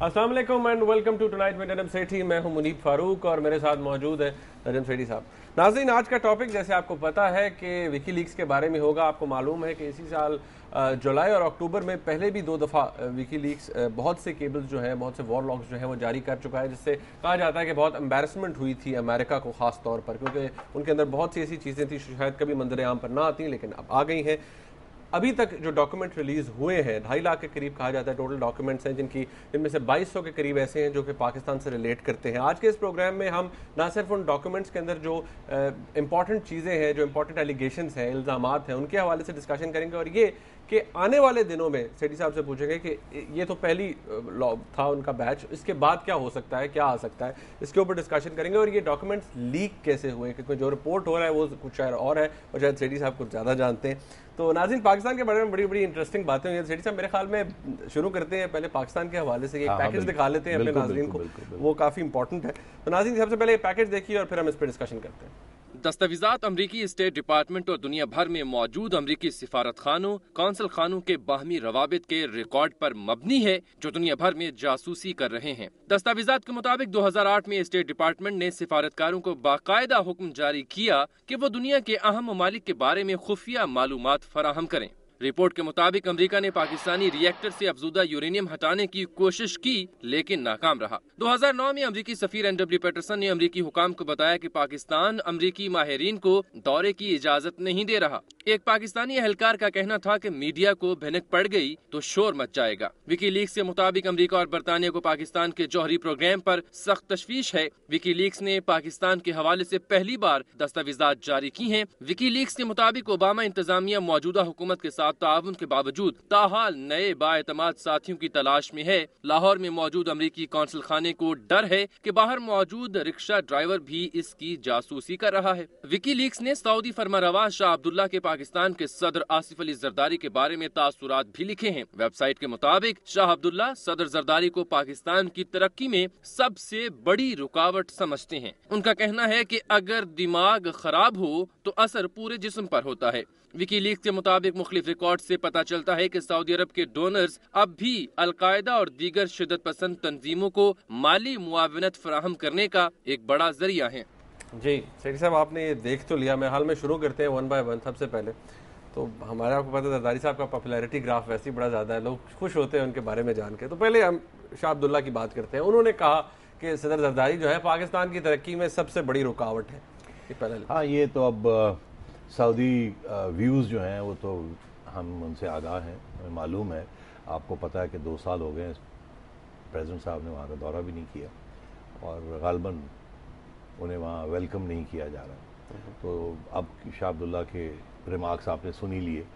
अस्सलाम वालेकुम and welcome to tonight with Najam Sethi. मैं हूं मुनीब फारूक और मेरे साथ मौजूद है नजम सेठी साहब। नाज़रीन, आज का टॉपिक जैसे आपको पता है कि विकी लीक्स के बारे में होगा। आपको मालूम है कि इसी साल जुलाई और अक्टूबर में पहले भी 2 दफ़ा विकी लीक्स बहुत से केबल्स जो हैं, बहुत से वॉर लॉग्स जो हैं वो जारी कर चुका है, जिससे कहा जाता है कि बहुत एम्बैरसमेंट हुई थी अमेरिका को ख़ास तौर पर, क्योंकि उनके अंदर बहुत सी ऐसी चीज़ें थी शायद कभी मंजर आम पर ना आती, लेकिन अब आ गई हैं। अभी तक जो डॉक्यूमेंट रिलीज हुए हैं 2.5 लाख के करीब कहा जाता है टोटल डॉक्यूमेंट्स हैं, जिनमें से 2200 के करीब ऐसे हैं जो कि पाकिस्तान से रिलेट करते हैं। आज के इस प्रोग्राम में हम ना सिर्फ उन डॉक्यूमेंट्स के अंदर जो इंपॉर्टेंट चीज़ें हैं, जो इंपॉर्टेंट एलिगेशंस हैं, इल्ज़ामात हैं, उनके हवाले से डिस्कशन करेंगे, और ये कि आने वाले दिनों में सेठी साहब से पूछेंगे कि ये तो पहली था उनका बैच, इसके बाद क्या हो सकता है, क्या आ सकता है, इसके ऊपर डिस्कशन करेंगे। और ये डॉक्यूमेंट्स लीक कैसे हुए, क्योंकि जो रिपोर्ट हो रहा है वो कुछ शायद और है और शायद सेठी साहब कुछ ज़्यादा जानते हैं। तो नाज़रीन, पाकिस्तान के बारे में बड़ी बड़ी इंटरेस्टिंग बातें हुई हैं। सेठी साहब, मेरे ख्याल में शुरू करते हैं पहले पाकिस्तान के हवाले से। एक पैकेज दिखा लेते हैं अपने नाज़रीन को, वो काफ़ी इंपॉर्टेंट है। तो नाज़रीन, सबसे पहले पैकेज देखिए और फिर हम इस पर डिस्कशन करते हैं। दस्तावेज़ात अमरीकी स्टेट डिपार्टमेंट और दुनिया भर में मौजूद अमरीकी सिफारत खानों, कौंसल खानों के बाहमी रवाबित के रिकॉर्ड पर मबनी है, जो दुनिया भर में जासूसी कर रहे हैं। दस्तावेज़ात के मुताबिक 2008 में स्टेट डिपार्टमेंट ने सिफारतकारों को बाकायदा हुक्म जारी किया कि वो दुनिया के अहम ममालिक के बारे में खुफिया मालूमात फराहम करें। रिपोर्ट के मुताबिक अमेरिका ने पाकिस्तानी रिएक्टर से अफजूदा यूरेनियम हटाने की कोशिश की, लेकिन नाकाम रहा। 2009 में अमेरिकी सफीर एन.डब्ल्यू. पैटरसन ने अमेरिकी हुकाम को बताया कि पाकिस्तान अमेरिकी माहिरीन को दौरे की इजाजत नहीं दे रहा। एक पाकिस्तानी एहलकार का कहना था कि मीडिया को भनक पड़ गई तो शोर मच जाएगा। विकी लीक्स के मुताबिक अमेरिका और बरतानिया को पाकिस्तान के जौहरी प्रोग्राम पर सख्त तशवीश है। विकी लीक्स ने पाकिस्तान के हवाले से पहली बार दस्तावेजात जारी की हैं। विकी लीक्स के मुताबिक ओबामा इंतजामिया मौजूदा हुकूमत के साथ ताउन के बावजूद ताहाल नए बाएतमाद साथियों की तलाश में है। लाहौर में मौजूद अमरीकी कौंसल खाने को डर है कि बाहर मौजूद रिक्शा ड्राइवर भी इसकी जासूसी कर रहा है। विकी लीक्स ने सऊदी फरमारवा शाह अब्दुल्ला के पाकिस्तान के सदर आसिफ अली जरदारी के बारे में तासुरात भी लिखे हैं। वेबसाइट के मुताबिक शाह अब्दुल्ला सदर जरदारी को पाकिस्तान की तरक्की में सबसे बड़ी रुकावट समझते हैं। उनका कहना है कि अगर दिमाग खराब हो तो असर पूरे जिस्म पर होता है। विकी लीक्स के मुताबिक मुख्तलिफ रिकॉर्ड से पता चलता है कि सऊदी अरब के डोनर्स अब भी अलकायदा और दीगर शिद्दत पसंद तंजीमों को माली मुआवनत फराहम करने का एक बड़ा जरिया है। जी सेठी साहब, आपने ये देख तो लिया। मैं हाल में शुरू करते हैं वन बाय वन। सबसे पहले तो हमारे, आपको पता है जरदारी साहब का पॉपुलैरिटी ग्राफ वैसे ही बड़ा ज़्यादा है, लोग खुश होते हैं उनके बारे में जान के। तो पहले हम शाह अब्दुल्ला की बात करते हैं। उन्होंने कहा कि सदर जरदारी जो है पाकिस्तान की तरक्की में सबसे बड़ी रुकावट है। ये पहले हाँ, ये तो अब सऊदी व्यूज़ जो हैं वो तो हम उनसे आगाह हैं, हमें मालूम है। आपको पता है कि 2 साल हो गए प्रेसिडेंट साहब ने वहाँ का दौरा भी नहीं किया और गालबन उन्हें वहाँ वेलकम नहीं किया जा रहा। तो अब शाह अब्दुल्ला के रिमार्क्स आपने सुन ही लिए।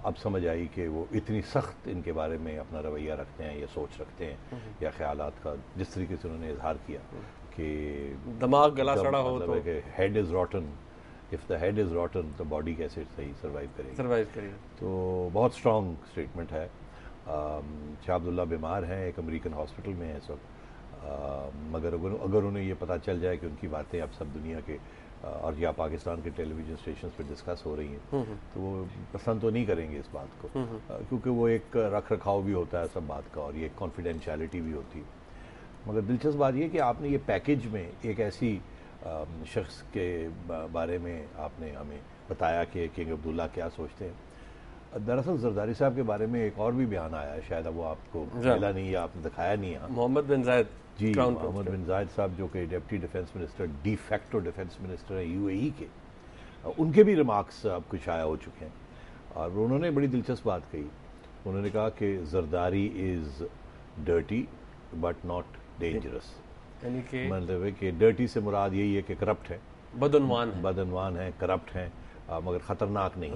अब समझ आई कि वो इतनी सख्त इनके बारे में अपना रवैया रखते हैं या सोच रखते हैं या ख्यालात का, जिस तरीके से उन्होंने इजहार किया कि दिमाग गला सड़ा हो तो head is रॉटन, if the head is रॉटन तो बॉडी कैसे सही सर्वाइव करेगी। तो बहुत स्ट्रॉन्ग स्टेटमेंट है। शाह अब्दुल्ला बीमार हैं, एक अमेरिकन हॉस्पिटल में है इस वक्त। मगर अगर उन्हें ये पता चल जाए कि उनकी बातें अब सब दुनिया के और या पाकिस्तान के टेलीविज़न स्टेशन पर डिस्कस हो रही हैं, तो वो पसंद तो नहीं करेंगे इस बात को, क्योंकि वो एक रख रखाव भी होता है सब बात का और ये कॉन्फिडेंशियलिटी भी होती है। मगर दिलचस्प बात ये कि आपने ये पैकेज में एक ऐसी शख्स के बारे में आपने हमें बताया कि किंग अब्दुल्ला क्या सोचते हैं। दरअसल जरदारी साहब के बारे में एक और भी बयान आया है, शायद वो आपको मिला नहीं या आपने दिखाया नहीं है। मोहम्मद बिन जायद जी, मोहम्मद बिन जायद साहब जो कि deputy defence minister, de facto defence minister हैं यूएई के, उनके भी रिमार्क्स अब कुछ आया हो चुके हैं और उन्होंने बड़ी दिलचस्प बात कही। उन्होंने कहा कि Zardari is dirty but not dangerous. मतलब है कि डर्टी से मुराद यही है कि करप्ट है, बदनवान है, करप्ट हैं, मगर ख़तरनाक नहीं।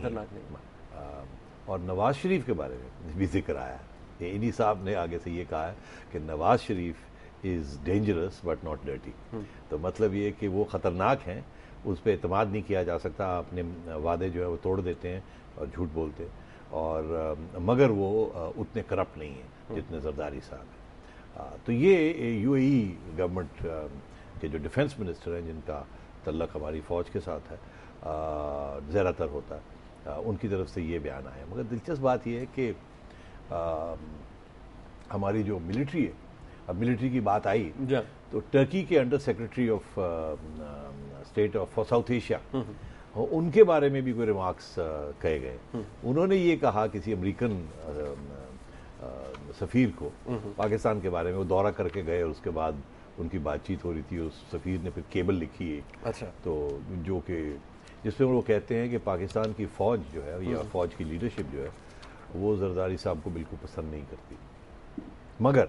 और नवाज शरीफ के बारे में भी जिक्र आया है। इन्हीं साहब ने आगे से ये कहा है कि Nawaz Sharif is dangerous but not dirty. तो मतलब ये कि वो ख़तरनाक हैं, उस पर एतमाद नहीं किया जा सकता, अपने वादे जो है वो तोड़ देते हैं और झूठ बोलते हैं, और मगर वो उतने करप्ट नहीं हैं जितने जरदारी साहब हैं। तो ये यूएई गवर्नमेंट के जो डिफेंस मिनिस्टर हैं, जिनका तल्लक हमारी फ़ौज के साथ है, ज़्यादातर होता है, उनकी तरफ से ये बयान आया। मगर दिलचस्प बात यह है कि हमारी जो मिलिट्री है اب ملٹری کی بات آئی تو ٹرکی کے under secretary of state of south Asia ان کے بارے میں بھی کوئی ریمارکس کہے گئے. انہوں نے یہ کہا کسی امریکن سفیر کو پاکستان کے بارے میں, وہ دورہ کر کے گئے اور اس کے بعد ان کی بات چیت ہو رہی تھی, اس سفیر نے پھر کیبل لکھی ہے تو جو کہ جس میں وہ کہتے ہیں کہ پاکستان کی فوج جو ہے یا فوج کی لیڈرشپ جو ہے وہ زرداری صاحب کو بالکل پسند نہیں کرتی, مگر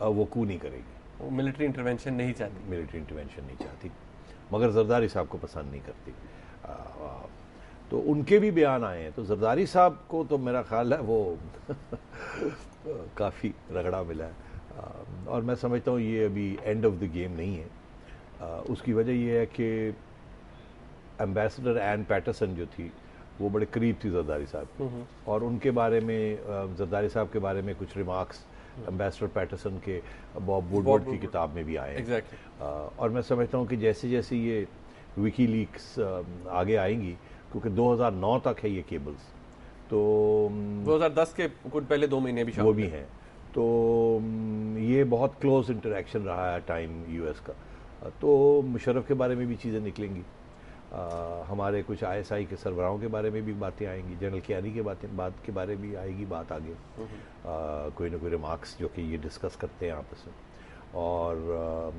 وہ کو نہیں کرے گی, ملٹری انٹرونشن نہیں چاہتی, ملٹری انٹرونشن نہیں چاہتی, مگر زرداری صاحب کو پسند نہیں کرتی. تو ان کے بھی بیان آئے ہیں. تو زرداری صاحب کو تو میرا خیال ہے وہ کافی رگڑا ملا ہے, اور میں سمجھتا ہوں یہ ابھی اینڈ آف دی گیم نہیں ہے. اس کی وجہ یہ ہے کہ ایمبیسڈر این پیٹرسن جو تھی وہ بڑے قریب تھی زرداری صاحب, اور ان کے بارے میں زرداری صاحب کے بارے میں کچھ ریمارکس ایمبیسڈر پیٹرسن کے باب ووڈورڈ کی کتاب میں بھی آئے ہیں. اور میں سمجھتا ہوں کہ جیسے جیسے یہ وکی لیکس آگے آئیں گی, کیونکہ 2009 تک ہے یہ کیبلز, تو 2010 کے کچھ پہلے 2 مہینے بھی وہ بھی ہیں, تو یہ بہت کلوز انٹریکشن رہا ہے ٹائم یو ایس کا. تو مشرف کے بارے میں بھی چیزیں نکلیں گی, ہمارے کچھ آئی ایس آئی کے سربراہوں کے بارے میں بھی باتیں آئیں گی, جنرل کیانی کے بات کے بارے میں آئے گی بات آگے, کوئی نہ کوئی ریمارکس جو کہ یہ ڈسکس کرتے ہیں آپس میں, اور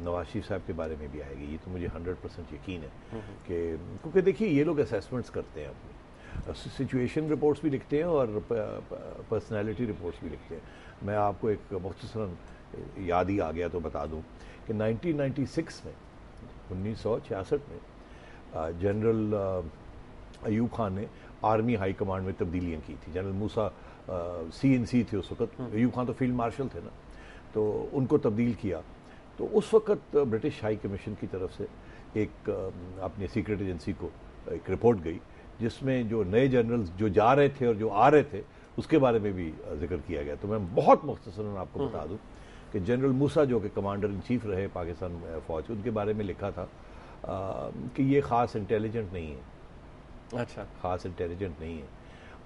نواز شریف صاحب کے بارے میں بھی آئے گی. یہ تو مجھے 100% یقین ہے کہ کیونکہ دیکھیے یہ لوگ اسیسمنٹس کرتے ہیں, اپنی سچویشن رپورٹس بھی لکھتے ہیں اور پرسنالٹی رپورٹس بھی لکھتے ہیں. میں آپ کو ایک مختصراً یاد ہی آ گیا تو بتا دوں کہ 1996 میں 1966 میں جنرل ایوب خان نے آرمی ہائی کمانڈ میں تبدیلیاں کی تھی. جنرل موسیٰ CNC تھے اس وقت, ایوب خان تو فیلڈ مارشل تھے نا, تو ان کو تبدیل کیا. تو اس وقت برٹش ہائی کمیشن کی طرف سے ایک اپنی سیکرٹ ایجنسی کو ایک رپورٹ گئی جس میں جو نئے جنرلز جو جا رہے تھے اور جو آ رہے تھے اس کے بارے میں بھی ذکر کیا گیا. تو میں بہت مختصراً آپ کو بتا دوں کہ جنرل موسیٰ جو کہ کمانڈر ان چیف رہے پاکستان فوج, ان کے بارے میں لکھا تھا کہ یہ خاص انٹیلیجنٹ نہیں ہے, خاص انٹیلیجنٹ نہیں ہے.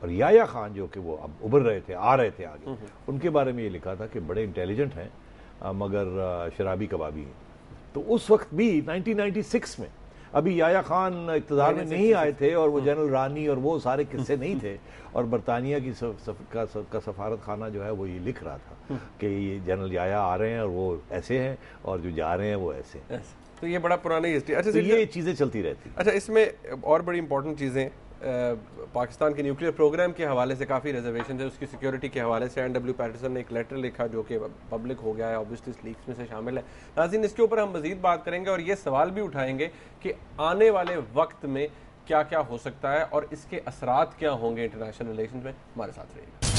اور یحییٰ خان جو کہ وہ اب ابھر رہے تھے, آ رہے تھے آگے, ان کے بارے میں یہ لکھا تھا کہ بڑے انٹیلیجنٹ ہیں مگر شرابی کبابی ہیں. تو اس وقت بھی 1996 میں ابھی یحییٰ خان اقتدار میں نہیں آئے تھے, اور وہ جنرل رانی اور وہ سارے قصے نہیں تھے, اور برطانیہ کی کا سفارت خانہ جو ہے وہ یہ لکھ رہا تھا کہ یہ جنرل یحییٰ آ رہے ہیں اور وہ ایسے ہیں, اور جو جا رہے ہیں وہ ایسے ہیں. تو یہ بڑا پرانی ہسٹری. اچھا, یہ چیزیں چلتی رہتی. اچھا, اس میں اور بڑی امپورٹنٹ چیزیں پاکستان کے نیوکلیئر پروگرام کے حوالے سے کافی ریزرویشن ہے, اس کی سیکیورٹی کے حوالے سے این پیٹرسن نے ایک لیٹر لکھا جو کہ پبلک ہو گیا ہے, اوبویسلی اس لیکس میں سے شامل ہے. ناظرین, اس کے اوپر ہم مزید بات کریں گے اور یہ سوال بھی اٹھائیں گے کہ آنے والے وقت میں کیا کیا ہو سکتا ہے اور اس کے اثرات کیا ہوں گے انٹرنیشنل ریلیشنز میں. ہمارے ساتھ رہیے گا.